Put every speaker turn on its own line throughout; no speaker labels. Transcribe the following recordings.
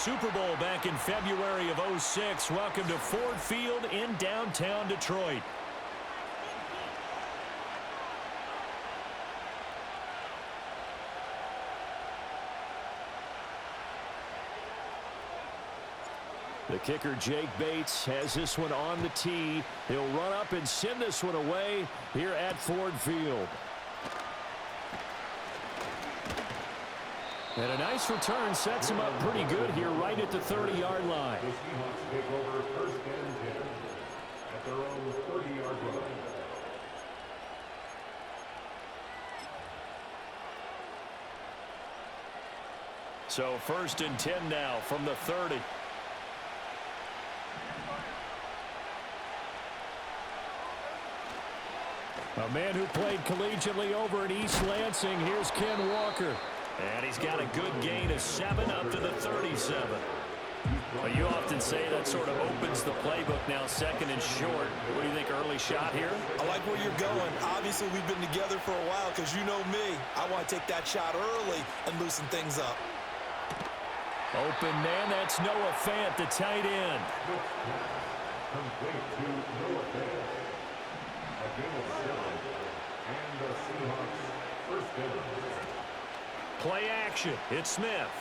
Super Bowl back in February of '06. Welcome to Ford Field in downtown Detroit. The kicker, Jake Bates, has this one on the tee. He'll run up and send this one away here at Ford Field. And a nice return sets him up pretty good here right at the 30-yard line.
The Seahawks take over first and 10 at their own 30-yard line.
So first and 10 now from the 30. A man who played collegiately over at East Lansing. Here's Ken Walker. And he's got a good gain of 7 up to the 37. Well, you often say that sort of opens the playbook now, second and short. What do you think, early shot here?
I like where you're going. Obviously, we've been together for a while because you know me. I want to take that shot early and loosen things up.
Open man, that's Noah Fant, the tight end.
Complete to Noah Fant. A gain of 7. And the Seahawks first down.
Play action. It's Smith.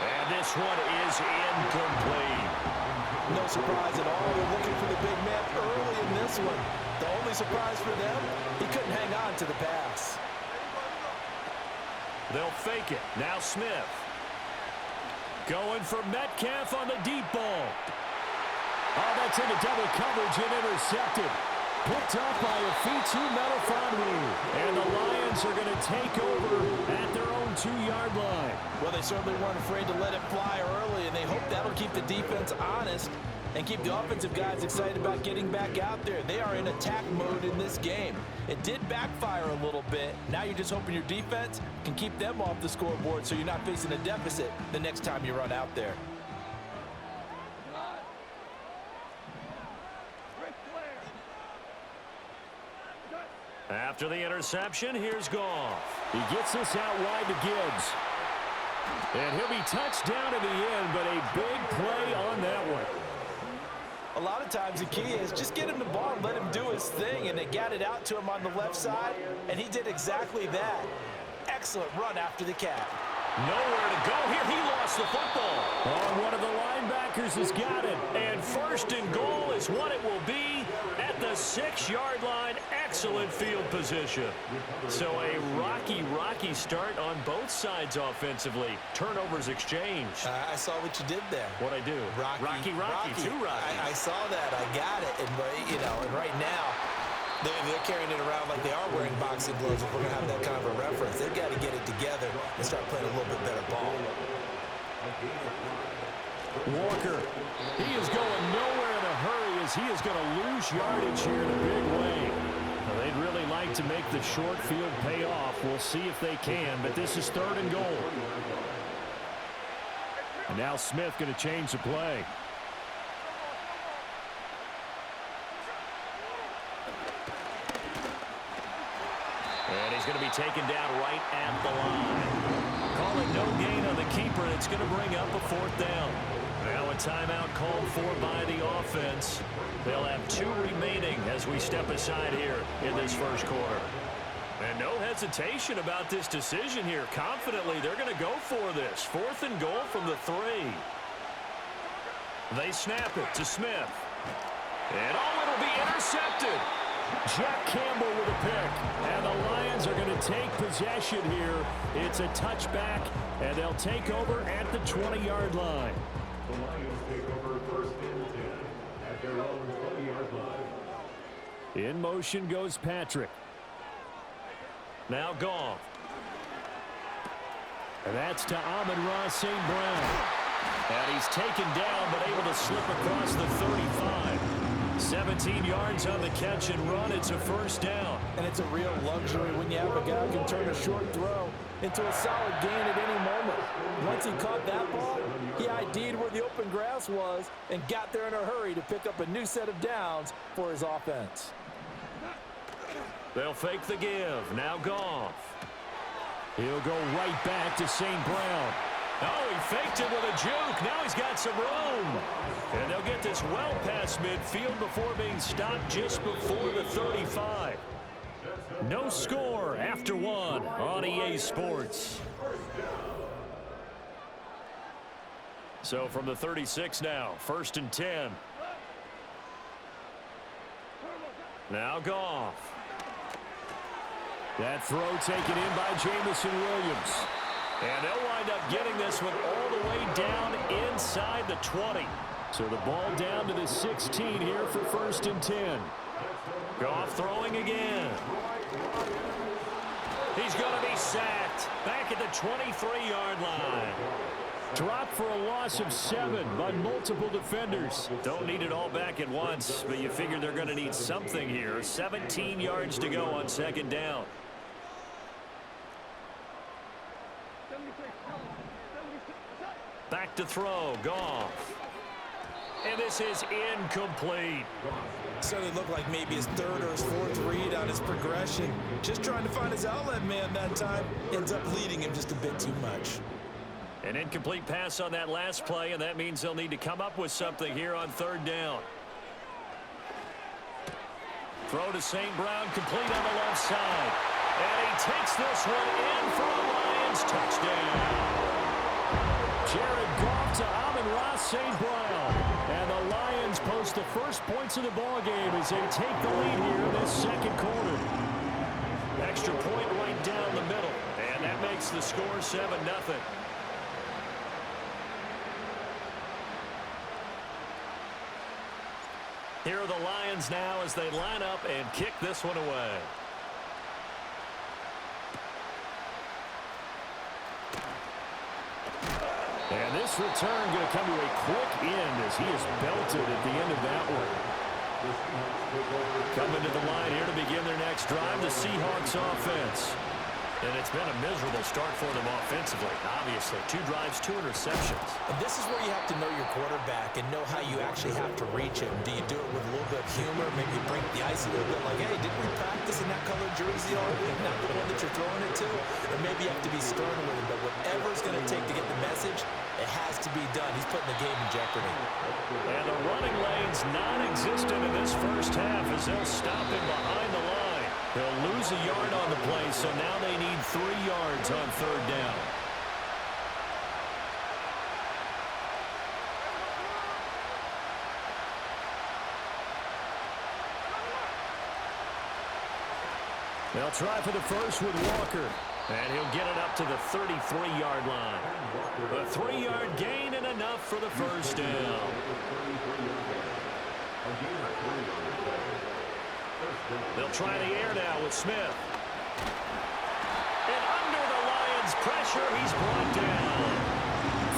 And this one is incomplete.
No surprise at all. They're looking for the big man early in this one. The only surprise for them, he couldn't hang on to the pass.
They'll fake it. Now Smith. Going for Metcalf on the deep ball. Oh, that's into double coverage and intercepted. Picked up by a Fitu Melifonwu. And the Lions are going to take over at their own 2-yard line.
Well, they certainly weren't afraid to let it fly early, and they hope that'll keep the defense honest and keep the offensive guys excited about getting back out there. They are in attack mode in this game. It did backfire a little bit. Now you're just hoping your defense can keep them off the scoreboard so you're not facing a deficit the next time you run out there.
After the interception, here's Goff. He gets this out wide to Gibbs. And he'll be touched down in the end, but a big play on that one.
A lot of times the key is just get him the ball and let him do his thing, and they got it out to him on the left side, and he did exactly that. Excellent run after the catch.
Nowhere to go here. He lost the football. Oh, one of the linebackers has got it. And first and goal is what it will be at the 6-yard line. Excellent field position. So a rocky start on both sides offensively. Turnovers exchanged.
I saw what you did there.
What'd I do? Rocky. Too rocky.
I saw that. I got it. And, and right now, they're carrying it around like they are wearing boxing gloves. If we're going to have that kind of a reference, they've got to get it together and start playing a little bit better ball.
Walker, he is going nowhere in a hurry as he is going to lose yardage here in a big way. Well, they'd really like to make the short field pay off. We'll see if they can, but this is 3rd and goal. And now Smith going to change the play. And he's going to be taken down right at the line. Calling no gain on the keeper, and it's going to bring up a 4th down. Now a timeout called for by the offense. They'll have 2 remaining as we step aside here in this first quarter. And no hesitation about this decision here. Confidently, they're going to go for this. 4th and goal from the 3. They snap it to Smith. And it'll be intercepted. Jack Campbell with a pick, and the Lions are going to take possession here. It's a touchback, and they'll take over at the 20-yard line.
The Lions take over first and 10 at their own 20-yard line.
In motion goes Patrick. Now Goff. And that's to Amon-Ra St. Brown. And he's taken down, but able to slip across the 35. 17 yards on the catch and run. It's a 1st down.
And it's a real luxury when you have a guy who can turn a short throw into a solid gain at any moment. Once he caught that ball, he ID'd where the open grass was and got there in a hurry to pick up a new set of downs for his offense.
They'll fake the give. Now Goff. He'll go right back to St. Brown. Houston with a juke. Now he's got some room. And they'll get this well past midfield before being stopped just before the 35. No score after one on EA Sports. So from the 36 now, 1st and 10. Now Goff. That throw taken in by Jamison Williams. And they'll wind up getting this one all the way down inside the 20. So the ball down to the 16 here for 1st and 10. Goff throwing again. He's going to be sacked back at the 23-yard line. Dropped for a loss of 7 by multiple defenders. Don't need it all back at once, but you figure they're going to need something here. 17 yards to go on 2nd down. Back to throw, Goff. And this is incomplete.
Certainly looked like maybe his 3rd or his 4th read on his progression. Just trying to find his outlet man that time. Ends up leading him just a bit too much.
An incomplete pass on that last play, and that means they'll need to come up with something here on 3rd down. Throw to St. Brown, complete on the left side. And he takes this one in for a Lions touchdown. Jared Goff to Amon-Ra St. Brown. And the Lions post the first points of the ballgame as they take the lead here in this 2nd quarter. Extra point right down the middle. And that makes the score 7-0. Here are the Lions now as they line up and kick this one away. And this return going to come to a quick end as he is belted at the end of that one. Coming to the line here to begin their next drive, the Seahawks offense. And it's been a miserable start for them offensively, obviously. 2 drives, 2 interceptions.
And this is where you have to know your quarterback and know how you actually have to reach him. Do you do it with a little bit of humor, maybe break the ice a little bit, like, hey, didn't we practice in that colored jersey all week, not the one that you're throwing it to? Or maybe you have to be stern with him, but whatever it's going to take to get the message, it has to be done. He's putting the game in jeopardy.
And the running lane's non-existent in this first half as they'll stop him behind the line. He'll lose a yard on the play, so now they need 3 yards on 3rd down. They'll try for the first with Walker. And he'll get it up to the 33-yard line. A 3-yard gain and enough for the first down. They'll try the air now with Smith. And under the Lions' pressure, he's brought down.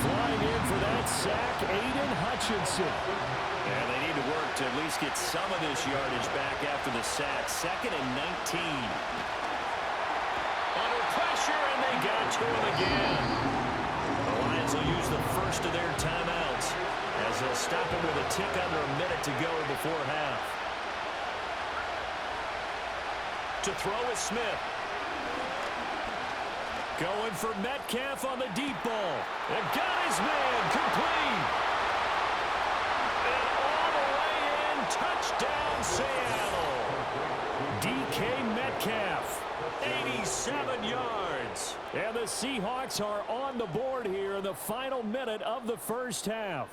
Flying in for that sack, Aiden Hutchinson. And they need to work to at least get some of this yardage back after the sack. 2nd and 19. Under pressure, and they got to him again. The Lions will use the first of their timeouts as they'll stop him with a tick under a minute to go before half. To throw is Smith. Going for Metcalf on the deep ball. And got his man complete. And all the way in, touchdown Seattle. DK Metcalf, 87 yards. And the Seahawks are on the board here in the final minute of the first half.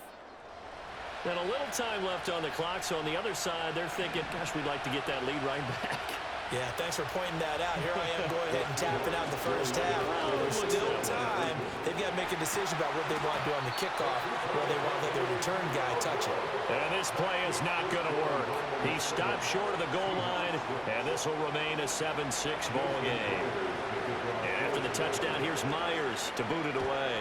And a little time left on the clock, so on the other side, they're thinking, gosh, we'd like to get that lead right back.
Yeah, thanks for pointing that out. Here I am going ahead and tapping out the first half. There's still time. They've got to make a decision about what they want to do on the kickoff, or they want to let their return guy touch it.
And this play is not going to work. He stopped short of the goal line, and this will remain a 7-6 ball game. And after the touchdown, here's Myers to boot it away.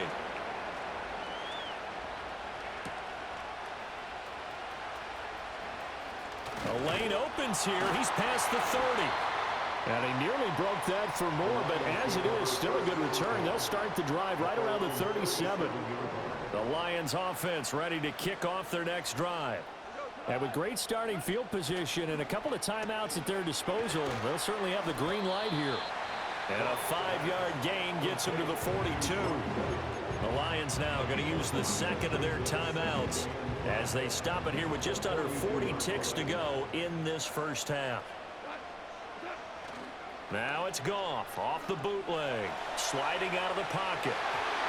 The lane opens here. He's past the 30. And he nearly broke that for more, but as it is, still a good return. They'll start the drive right around the 37. The Lions offense ready to kick off their next drive. And with great starting field position and a couple of timeouts at their disposal, they'll certainly have the green light here. And a 5-yard gain gets them to the 42. The Lions Lions now going to use the second of their timeouts as they stop it here with just under 40 ticks to go in this first half. Now it's Goff off the bootleg, sliding out of the pocket.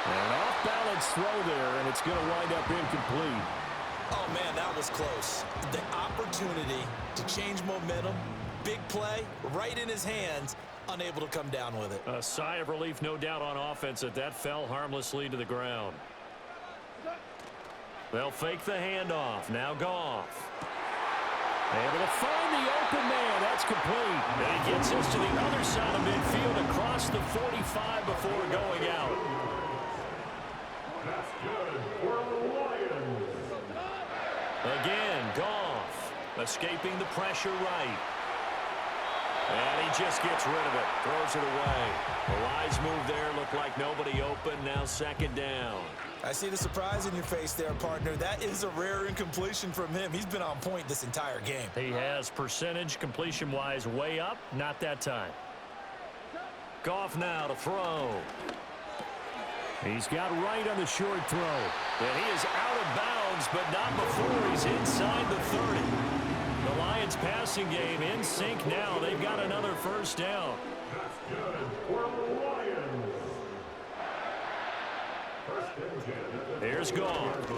An off-balance throw there, and it's going to wind up incomplete.
Oh, man, that was close. The opportunity to change momentum, big play, right in his hands, unable to come down with it.
A sigh of relief, no doubt, on offense that fell harmlessly to the ground. They'll fake the handoff. Now Goff. Able to find the open man. That's complete. And he gets us to the other side of midfield across the 45 before going out.
That's good for the Lions.
Again, Goff escaping the pressure right. And he just gets rid of it. Throws it away. The wise move there. Looked like nobody open. Now second down.
I see the surprise in your face there, partner. That is a rare incompletion from him. He's been on point this entire game.
He has percentage completion-wise way up. Not that time. Goff now to throw.
He's got right on the short throw.
And he is out of bounds, but not before he's inside the 30. The Lions passing game in sync now. They've got another first down.
That's good for the Lions.
Here's Goff.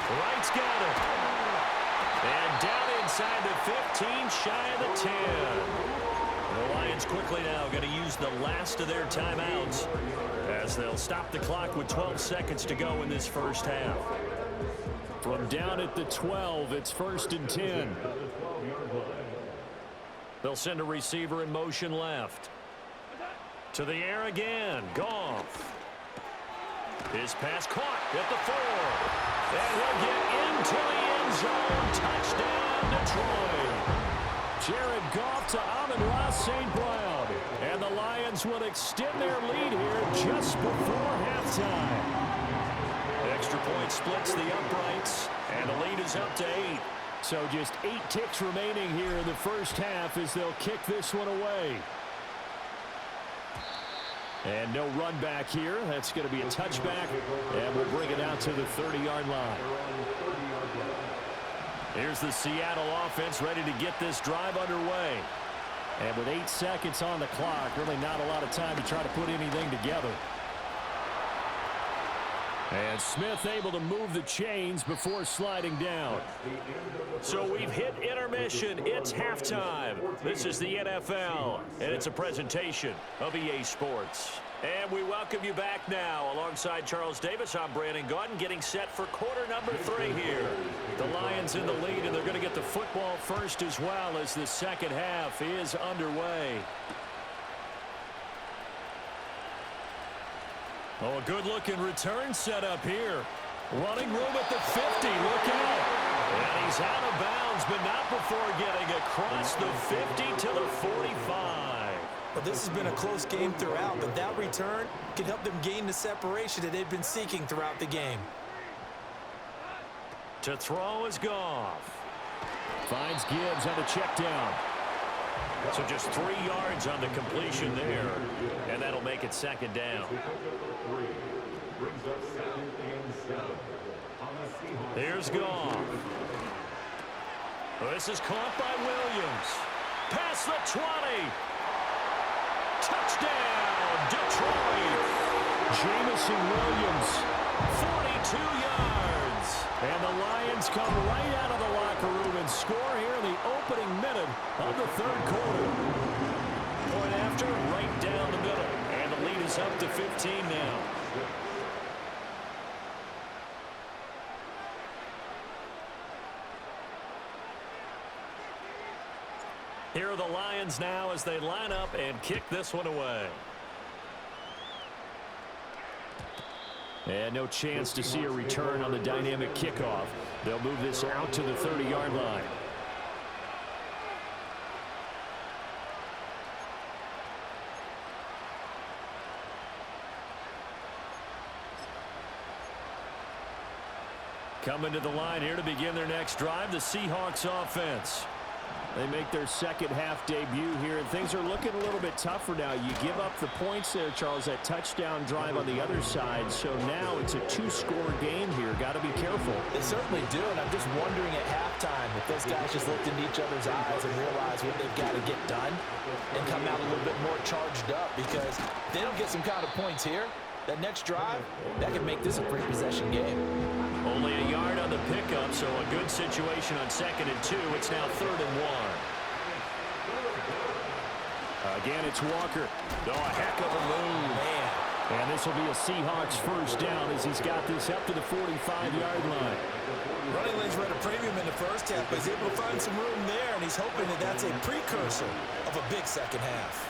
Wright's got it. And down inside the 15, shy of the 10. The Lions quickly now going to use the last of their timeouts as they'll stop the clock with 12 seconds to go in this first half.
From down at the 12, it's 1st and 10.
They'll send a receiver in motion left. To the air again. Goff. His pass caught at the 4. And he'll get into the end zone. Touchdown, Detroit.
Jared Goff to Amon-Ra St. Brown. And the Lions will extend their lead here just before halftime.
Extra point splits the uprights. And the lead is up to 8.
So just 8 ticks remaining here in the first half as they'll kick this one away. And no run back here. That's going to be a touchback. And we'll bring it out to the 30-yard line.
Here's the Seattle offense ready to get this drive underway.
And with 8 seconds on the clock, really not a lot of time to try to put anything together. And Smith able to move the chains before sliding down.
So we've hit intermission. It's halftime. This is the NFL, and it's a presentation of EA Sports. And we welcome you back now. Alongside Charles Davis, I'm Brandon Gaudin, getting set for quarter number 3 here. The Lions in the lead, and they're going to get the football first as well as the second half is underway. Oh, a good-looking return set up here. Running room at the 50. Look out. And he's out of bounds, but not before getting across the 50 to the 45.
Well, this has been a close game throughout, but that return can help them gain the separation that they've been seeking throughout the game.
To throw is Goff.
Finds Gibbs on the check down.
So just 3 yards on the completion there, and that'll make it second down. Here's Goff. This is caught by Williams. Past the 20. Touchdown, Detroit.
Jamison Williams.
42 yards.
And the Lions come right out of the locker room and score here in the opening minute of the third quarter.
Point after, right down the middle. And the lead is up to 15 now. Here are the Lions now as they line up and kick this one away.
And no chance to see a return on the dynamic kickoff. They'll move this out to the 30-yard line. Coming to the line here to begin their next drive, the Seahawks offense. They make their second half debut here, and things are looking a little bit tougher now. You give up the points there, Charles, that touchdown drive on the other side. So now it's a two-score game here. Got to be careful.
They certainly do, and I'm just wondering at halftime if those guys just looked into each other's eyes and realized what they've got to get done and come out a little bit more charged up, because if they don't get some kind of points here, that next drive, that could make this a free possession game.
Only a yard on the pickup, so a good situation on 2nd and 2. It's now 3rd and 1.
Again, it's Walker. Oh, a heck of a move.
Man.
And this will be a Seahawks first down as he's got this up to the 45-yard line.
Running lanes were at a premium in the first half, but he's able to find some room there, and he's hoping that that's a precursor of a big second half.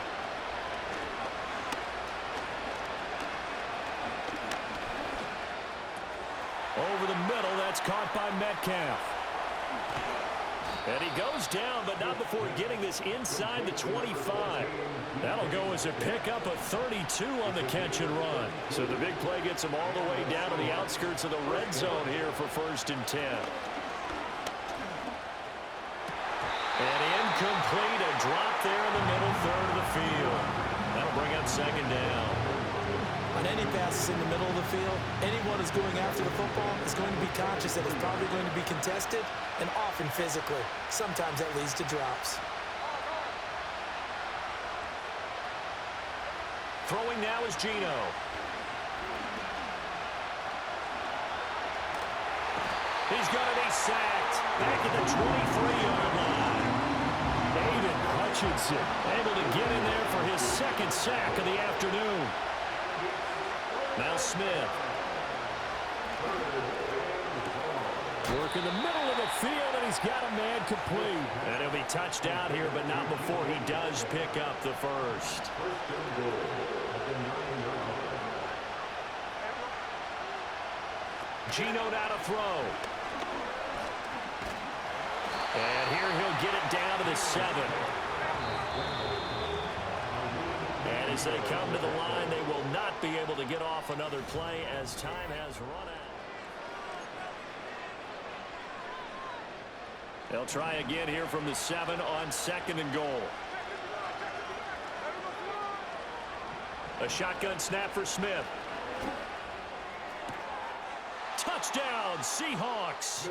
Over the middle, that's caught by Metcalf.
And he goes down, but not before getting this inside the 25. That'll go as a pickup of 32 on the catch and run. So the big play gets him all the way down to the outskirts of the red zone here for 1st and 10. And incomplete, a drop there in the middle third of the field. That'll bring up 2nd down.
On any passes in the middle of the field, anyone who's going after the football is going to be conscious that it's probably going to be contested, and often physically. Sometimes that leads to drops.
Throwing now is Geno. He's going to be sacked back at the 23-yard line.
David Hutchinson able to get in there for his 2nd sack of the afternoon.
Now Smith.
Work in the middle of the field, and he's got a man complete.
And he'll be touched out here, but not before he does pick up the first. Geno now to throw. And here he'll get it down to the 7. And as they come to the line, they will not be able to get off another play as time has run out. They'll try again here from the 7 on 2nd and goal. A shotgun snap for Smith. Touchdown, Seahawks.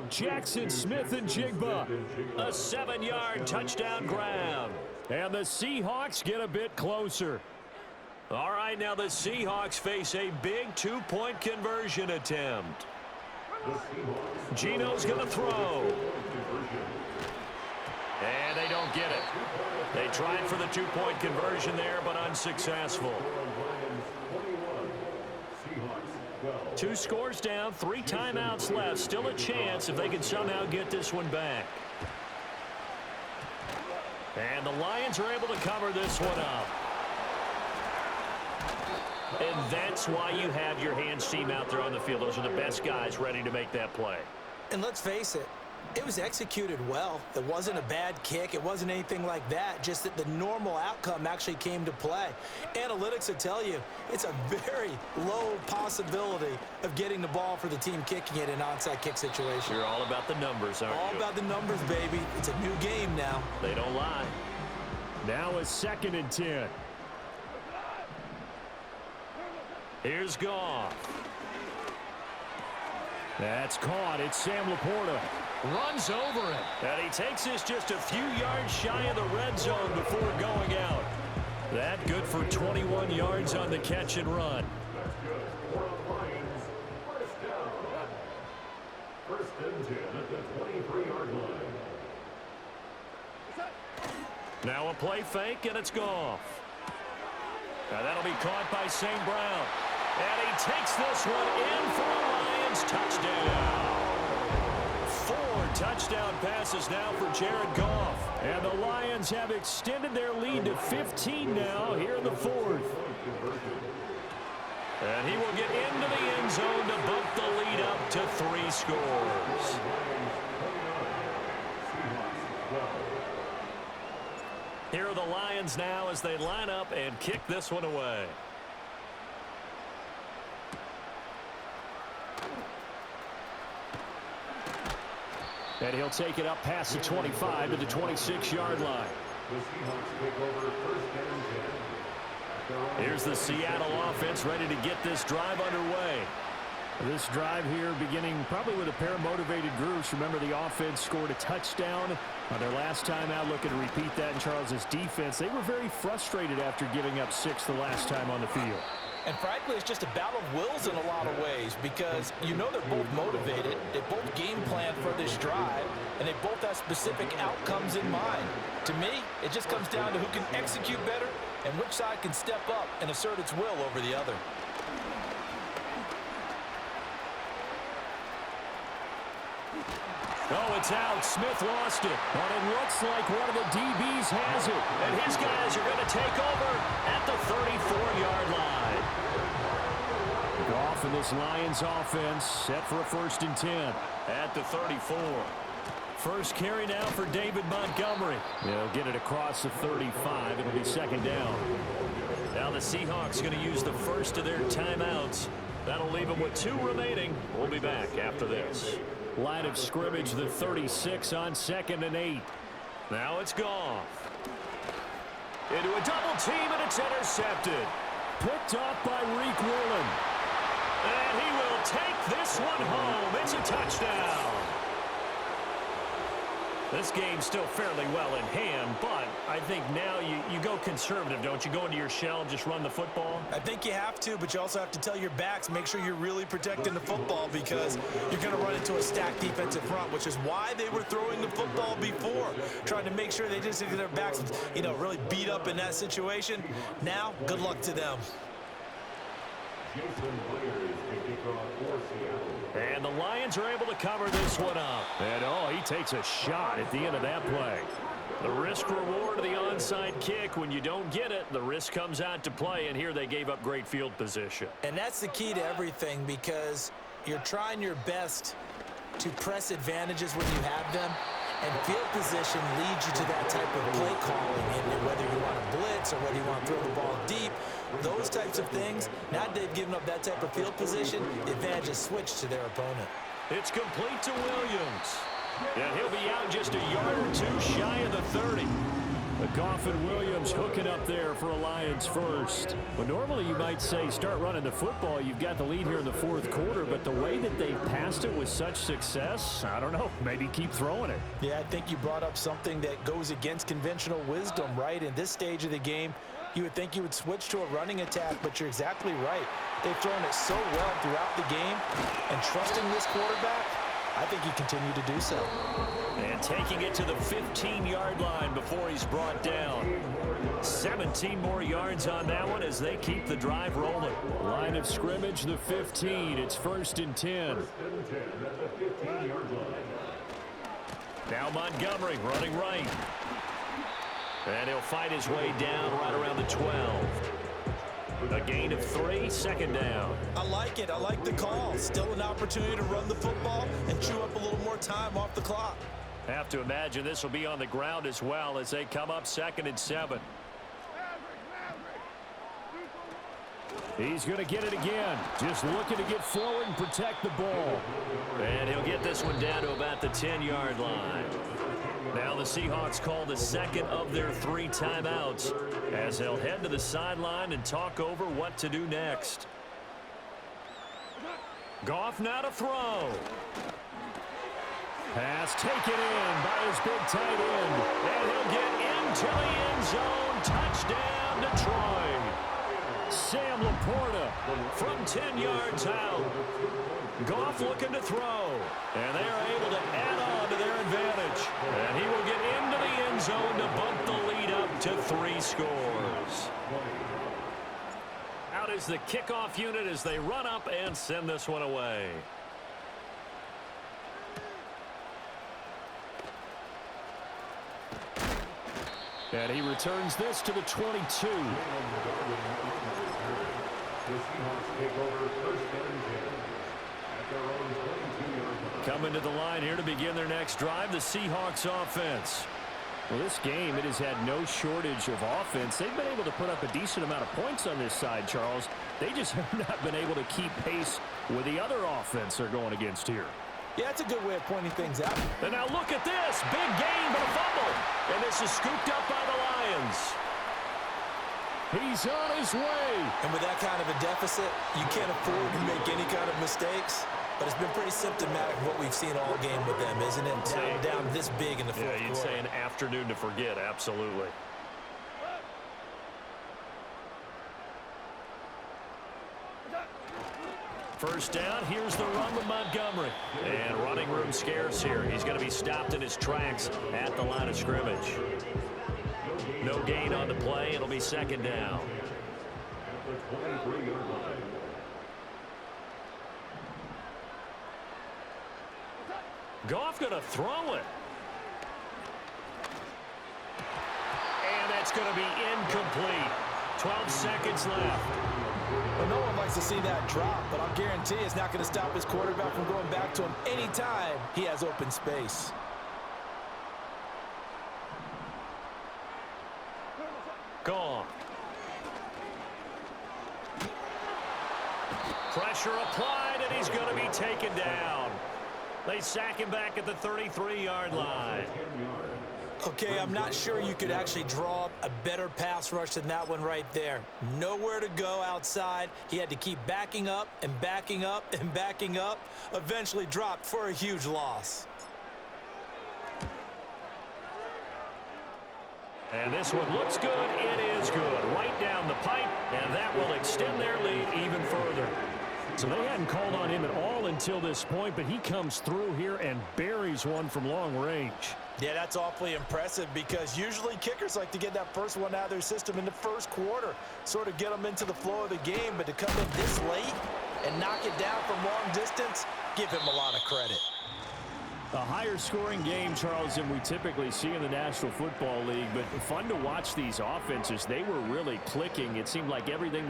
Jackson Smith and Jigba.
A 7-yard touchdown grab.
And the Seahawks get a bit closer.
All right, now the Seahawks face a big 2-point conversion attempt. Geno's going to throw. And they don't get it. They tried for the 2-point conversion there, but unsuccessful. 2 scores down, 3 timeouts left. Still a chance if they can somehow get this one back. And the Lions are able to cover this one up. And that's why you have your hands team out there on the field. Those are the best guys ready to make that play.
And let's face it, it was executed well. It wasn't a bad kick. It wasn't anything like that. Just that the normal outcome actually came to play. Analytics will tell you it's a very low possibility of getting the ball for the team kicking it in an onside kick situation.
You're all about the numbers, aren't you?
All about the numbers, baby. It's a new game now.
They don't lie.
Now a 2nd and 10.
Here's Goff.
That's caught. It's Sam Laporta.
Runs over it. And he takes this just a few yards shy of the red zone before going out. That good for 21 yards on the catch and run.
That's good. For the Lions, first down. 1st and 10 at the 23-yard line.
Now a play fake, and it's Goff. Now that'll be caught by St. Brown. And he takes this one in for a Lions touchdown. 4 touchdown passes now for Jared Goff.
And the Lions have extended their lead to 15 now here in the 4th.
And he will get into the end zone to bump the lead up to 3 scores. Here are the Lions now as they line up and kick this one away.
And he'll take it up past the 25 to the 26-yard line.
The Seahawks take over first and 10.
Here's the Seattle offense ready to get this drive underway.
This drive here beginning probably with a pair of motivated groups. Remember, the offense scored a touchdown on their last time out. Looking to repeat that in Charles's defense. They were very frustrated after giving up 6 the last time on the field.
And frankly, it's just a battle of wills in a lot of ways because you know they're both motivated. They both game plan for this drive, and they both have specific outcomes in mind. To me, it just comes down to who can execute better and which side can step up and assert its will over the other.
Oh, it's out. Smith lost it. But it looks like one of the DBs has it. And his guys are going to take over at the 34-yard line.
Goff and this Lions offense set for a 1st and 10.
At the 34. First carry now for David Montgomery.
They'll get it across the 35. It'll be 2nd down.
Now the Seahawks going to use the first of their timeouts. That'll leave them with 2 remaining. We'll be back after this.
Line of scrimmage, the 36 on 2nd and 8.
Now it's Goff. Into a double team, and it's intercepted.
Picked off by Reek Woolen.
And he will take this one home. It's a touchdown. This game's still fairly well in hand, but I think now you go conservative, don't you? Go into your shell and just run the football?
I think you have to, but you also have to tell your backs, make sure you're really protecting the football because you're going to run into a stacked defensive front, which is why they were throwing the football before, trying to make sure they just get their backs, really beat up in that situation. Now, good luck to them.
Jason Blair is the kickoff for Seattle.
And the Lions are able to cover this one up.
And, he takes a shot at the end of that play.
The risk reward of the onside kick. When you don't get it, the risk comes out to play, and here they gave up great field position.
And that's the key to everything because you're trying your best to press advantages when you have them, and field position leads you to that type of play calling, and whether you want to blitz or whether you want to throw the ball deep, those types of things. Now they've given up that type of field position, the advantage is switched to their opponent.
It's complete to Williams. And he'll be out just a yard or 2 shy of the 30.
But Goff and Williams hooking up there for a Lions first. But normally you might say start running the football. You've got the lead here in the 4th quarter, but the way that they've passed it with such success, I don't know, maybe keep throwing it.
Yeah, I think you brought up something that goes against conventional wisdom, right? In this stage of the game, you would think you would switch to a running attack, but you're exactly right. They've thrown it so well throughout the game, and trusting this quarterback, I think you continue to do so.
And taking it to the 15-yard line before he's brought down. 17 more yards on that one as they keep the drive rolling.
Line of scrimmage, the 15. It's 1st and 10.
Now Montgomery running right. And he'll fight his way down right around the 12. A gain of 3, 2nd down.
I like it. I like the call. Still an opportunity to run the football and chew up a little more time off the clock.
Have to imagine this will be on the ground as well as they come up 2nd and 7.
He's going to get it again. Just looking to get forward and protect the ball.
And he'll get this one down to about the 10-yard line. Now the Seahawks call the 2nd of their 3 timeouts as they'll head to the sideline and talk over what to do next. Goff now to throw.
Pass taken in by his big tight end.
And he'll get into the end zone. Touchdown, Detroit. Sam Laporta from 10 yards out. Goff looking to throw. And they are able to add on to their advantage. And he will get into the end zone to bump the lead up to 3 scores. Out is the kickoff unit as they run up and send this one away.
And he returns this to the 22.
Coming to the line here to begin their next drive, the Seahawks offense.
Well, this game, it has had no shortage of offense. They've been able to put up a decent amount of points on this side, Charles. They just have not been able to keep pace with the other offense they're going against here.
Yeah, that's a good way of pointing things out.
And now look at this. Big gain, but a fumble. And this is scooped up by the Lions.
He's on his way.
And with that kind of a deficit, you can't afford to make any kind of mistakes. But it's been pretty symptomatic of what we've seen all game with them, isn't it? Down this big in the fourth quarter.
Yeah, you'd say an afternoon to forget, absolutely. First down, here's the run with Montgomery. And running room scarce here. He's going to be stopped in his tracks at the line of scrimmage. No gain on the play. It'll be second down. Goff going to throw it. And that's going to be incomplete. 12 seconds left.
Well, no one likes to see that drop, but I'll guarantee it's not going to stop his quarterback from going back to him anytime he has open space.
Gone. Pressure applied, and he's going to be taken down. They sack him back at the 33-yard line.
Okay, I'm not sure you could actually draw up a better pass rush than that one right there. Nowhere to go outside. He had to keep backing up and backing up and backing up. Eventually dropped for a huge loss.
And this one looks good. It is good. Right down the pipe, and that will extend their lead even further.
So they hadn't called on him at all until this point, but he comes through here and buries one from long range.
Yeah, that's awfully impressive because usually kickers like to get that first one out of their system in the first quarter, sort of get them into the flow of the game, but to come in this late and knock it down from long distance, give him a lot of credit.
A higher scoring game, Charles, than we typically see in the National Football League, but fun to watch these offenses. They were really clicking. It seemed like everything